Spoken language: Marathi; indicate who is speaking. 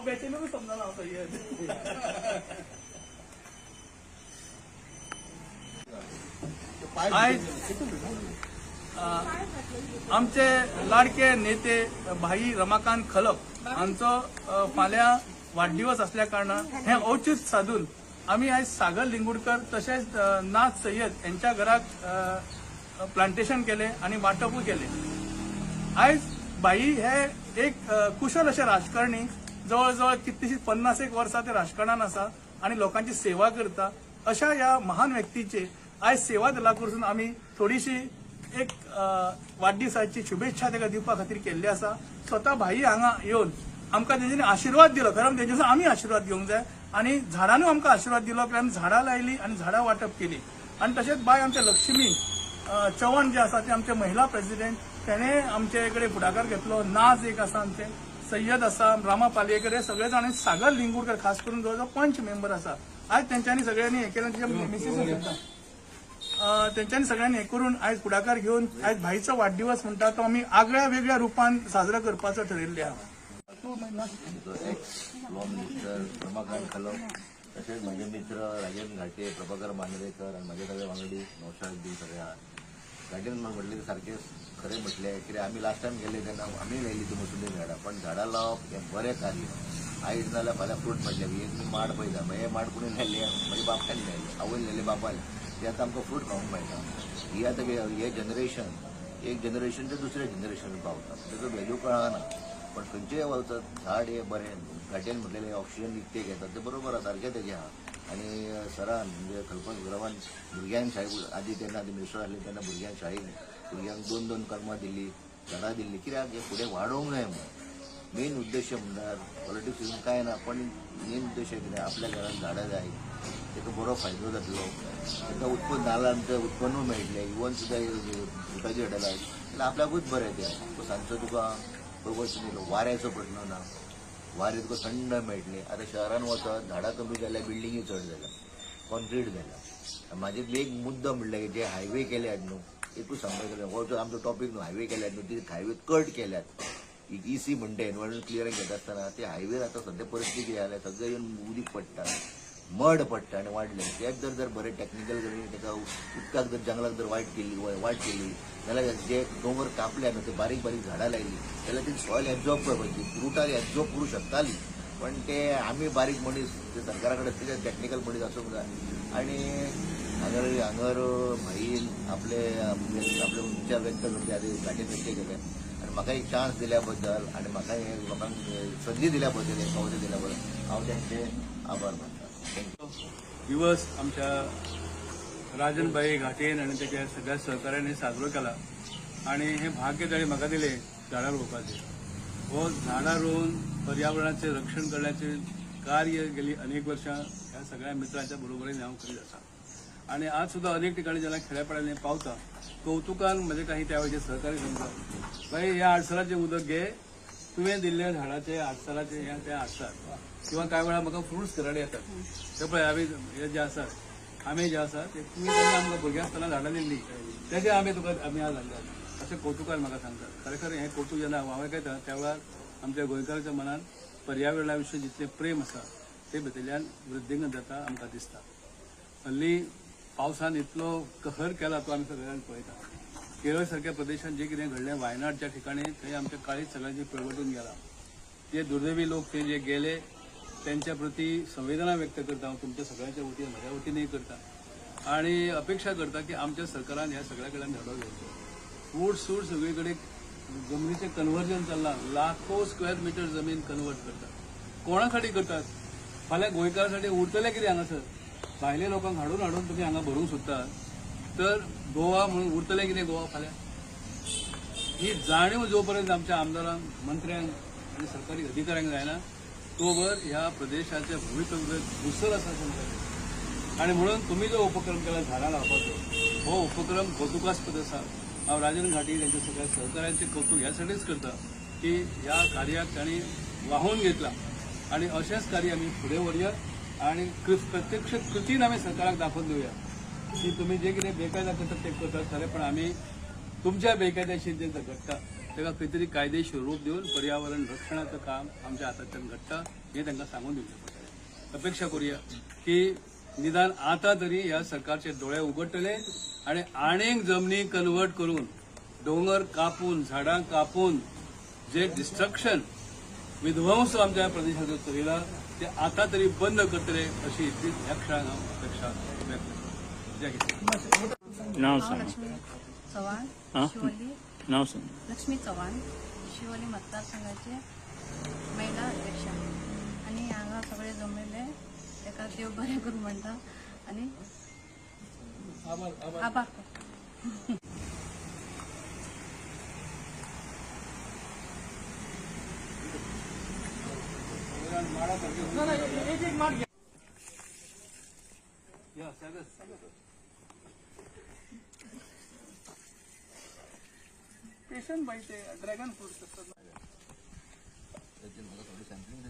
Speaker 1: बॅचेलर समजा ना सय्यद. आमचे लाडके नेते भाई रमाकांत खलप हांचो फाल्यां वाडदिवस असल्या कारणान हे औचित्य साधून आम्ही आज सागर लिंगूडकर तसेच नाथ सय्यद यांच्या घरात प्लांटेशन केले आणि वाटपूय केले. आज भाई हे एक कुशल असे राजकारणी, जवळजवळ कितलीशीं 50 वर्सां ते राजकारणात आसा आणि लोकांची सेवा करता. अशा या महान व्यक्तीचे आज सेवा दला कडसून आम्ही थोडीशी एक वाडदिसाची शुभेच्छा ताका दिवपा खातीर केल्ली आसा. स्वता भाई हांगा येवन आमकां तेंच्यांनी आशिर्वाद दिलो. खरें तेंचे आमी आशिर्वाद घेवंक जाय आणि झाडांनी आमकां आशिर्वाद दिलो की आमी झाडां लायली आणि झाडां वाटप केली. आणि तशेंच बाय आमचे लक्ष्मी चव्हाण जे आसा ते आमचे महिला प्रेसिडेंट, तेणे आमचे कडेन फुडाकार घेतलो. नाज एक आसा आमचे, सय्यद आसा, रामा पालयेकर, हे सगळे जाण, सागर लिंगूडकर खास करून जवळजवळ 5 मेंबर आसा. आज तेंच्यांनी सगळ्यांनी हे केलें, तिच्या मिसेस तेंच्यांनी सगळ्यांनी हे करून आज फुडाकार घेऊन आज भाईचो वाडदिवस म्हणटा तो आमी आगळ्या वेगळ्या रुपान साजरा करपाचो ठरयल्ले आहा.
Speaker 2: लॉ मिनिस्टर रमाकांत खलप, तसेच माझे मित्र राजेंद्र घाटे, प्रभाकर मांद्रेकर आणि माझे सगळे वांगडी नौशाद सगळे आहात. घाटेन म्हटले सारखे खरे म्हटले की आम्ही लास्ट टाइम गेले तेन्ना आम्ही लायली ती मुसुंडी झाडां, पण झाडां लावप हे बरें कार्य. आयज नाल्यार फाल्यां फ्रूट पडले. एक माड पळयता, हे माड कोणी लायले, म्हजे बापायन लायले, आवय लायले बापायन, ते आतां आमकां फ्रूट खावंक मेळटा. ही आतां हे जनरेशन एक जनरेशन ते दुसऱ्या जनरेशन पावता, तेजो व्हॅल्यू कळना. पण खंयचेय वचत झाड हे बरें. घाटेन म्हटलेले ऑक्सिजन इतके घेतात ते बरोबर आसा, सारकें तेजें आहा. आणि सरान म्हणजे खलपत गुरवान भुरग्यांक शाळेक आदी तेन्ना आदी मिनिस्टर आसले तेन्ना भुरग्यांक शाळेक भुरग्यांक 2-2 कर्मां दिल्ली, झाडां दिल्ली. कित्याक हे फुडें वाडोवंक जाय म्हणून. मेन उद्देश म्हणल्यार पॉलिटिक्स हितून कांय ना, पण मेन उद्देश कितें, आपल्या घरांत झाडां जाय, ताका बरो फायदो जातलो, ताका उत्पन्न नाल्लांचें उत्पन्नूय मेळटलें. इवन सुद्दां फ्रुटाची झाडां लायली जाल्यार आपल्याकूच बरें. तें सांजचो तुका बरोबर वाऱ्याचो प्रश्न ना, वारें तुका थंड मेळटलें. आतां शहरान वचत झाडां कमी जाल्या, बिल्डिंगी चड जाल्या, कॉन्क्रीट जाल्या. म्हाजे एक मुद्दो म्हणल्यार जे हायवे केल्यात न्हू, एकूच सांगपाक हो जो आमचो टॉपीक न्हू, हायवे केल्यात न्हू, ती हायवे कट केल्यात. EC म्हणटा एनवायरमेंट क्लियरन्स घेता आसतना ते हायवे आतां सद्या परिस्थिती कितें जाल्या, सगळें येवन उदीक पडटा, मड पडटा आनी वाडले. तेच जर बरें टॅक्निकल करून ताका उदकाक जर जंगलाक जर वायट केली जाल्यार जे दोंगर कापल्या न्हू, ते बारीक बारीक झाडां लायली जाल्यार ती सॉयल एब्जॉर्ब करपाची, रुटार एब्जॉर्ब करूंक शकताली. पण ते आमी बारीक मनीस ते सरकारा कडेन ते टॅक्निकल मनीस आसूंक जाय. आणि हांगर भाईन आपले विचार व्यक्त करचे आदी घाटेन व्यक्त केले आणि म्हाका एक चान्स दिल्या बद्दल आणि म्हाका हे लोकांक संदी दिल्या बद्दल, एक संवय दिल्या बद्दल हांव तेंचे आभार मानता.
Speaker 1: दिवस आमच्या राजनभाई घाटेन आणि त्याच्या सगळ्या सहकार्याने साजरो केला. आणि हे भाग्य ताणें म्हाका दिले झाडां रोवपाचें. हो झाडां रोवन पर्यावरणाचे रक्षण करण्याचे कार्य गेली अनेक वर्षां ह्या सगळ्या मित्रांच्या बरोबरीने हांव करीत आसा. आणि आज सुद्धा अनेक ठिकाणी ज्याला खेड्यापाड्याने पावता कौतुकान म्हणजे काही त्यावेळेचे सहकारी सांगतात, भाई ह्या आडसराचें उदक घे, तुवें दिल्ल्या झाडाचे आडसराचे ते आडसर, किंवा काय वेळा म्हाका फ्रुट्स घराडे येतात ते पळय आमी हे जे आसात आंबे जे आसात ते तुमी जेन्ना आमकां भुरग्यां आसतना झाडां दिल्ली तेजे आंबे तुका आमी आज हाडल्यात अशें कौतुकान म्हाका सांगतात. खरेखर हें कौतुक जेन्ना हांव आयकता त्या वेळार आमच्या गोंयकाराच्या मनात पर्यावरणा विशीं जितलें प्रेम आसा ते भितरल्यान वृद्धींगत जाता आमकां दिसता. हल्ली पावसान इतलो कहर केला तो आमी सगळ्यांक पळयता. केरळ सारख्या प्रदेशात जे कितें घडलें, वायनाडच्या ठिकाणी थंय आमच्या काळीज सगळ्यांची पिळवटून गेला. ते दुर्दैवी लोक ते जे गेले त्यांच्या प्रती संवेदना व्यक्त करता, हांव तुमच्या सगळ्यांच्या वतीन म्हज्या वतीनय करता आणि अपेक्षा करता की आमच्या सरकारान ह्या सगळ्या कडल्यान धडो घेवचो. सूट सगळे कडेन जमनीचें कन्वर्जन चल्लां, लाखो स्क्वेअर मीटर जमीन कन्वर्ट करतात. कोणा खातीर करतात? फाल्यां गोंयकारांसाठी उरतलें कितें हांगासर? भायल्या लोकांक हाडून तुमी हांगा भरूंक सोदतात तर गोवा म्हणून उरतलें कितें गोवा फाल्यां? ही जाणीव जो पर्यंत आमच्या आमदारांक, मंत्र्यांक आनी सरकारी अधिकाऱ्यांक जायना तोवर ह्या प्रदेशाच्या भवितव्यात दुसर आसा अशें. आणि म्हणून तुम्ही जो उपक्रम केला झाडां लावपाचो, हो उपक्रम कौतुकास्पद आसा. हांव राजन घाटी त्यांच्या सगळ्या सहकाऱ्यांचे कौतुक ह्यासाठीच करता की ह्या कार्याक तांणी वाहून घेतला आणि अशेंच कार्य आमी फुडें व्हरया आणि प्रत्यक्ष कृतीन आमी सरकाराक दाखोवन दिवया की तुम्ही जे कितें बेकायदा करतात ते करतात खरें, पण आमी तुमच्या बेकायदेशीर जे घडटा ताका खंय तरी कायदेशीर रूप दिवन पर्यावरण रक्षणाचं काम आमच्या हातांतल्यान घडटा हें तांकां सांगून दिवचें पडटलें. अपेक्षा करूया की निदान आता तरी ह्या सरकारचे दोळे उगडटले आणि आनीक जमनी कन्वर्ट करून डोंगर कापून झाडां कापून जे डिस्ट्रक्शन विध्वंस आमच्या प्रदेशाचो चलिला ते आता तरी बंद करतले अशी ह्या क्षणाक हांव अपेक्षा व्यक्त करतां. जय हिंद.
Speaker 3: नाव
Speaker 4: हांव
Speaker 3: सांग.
Speaker 4: लक्ष्मी चव्हाण
Speaker 3: आं?
Speaker 4: शिवोली
Speaker 3: नाव सांग.
Speaker 4: लक्ष्मी चव्हाण शिवोली मतदारसंघाचे महिला अध्यक्षा आणि हांगा सगळे जमलेले ताका देव बरें करूं म्हणटा आनी आभार करता.
Speaker 1: या, सागर. पेशंट बाई ते ड्रॅगन फ्रूट
Speaker 2: त्याची मला थोडी सॅम्पलिंग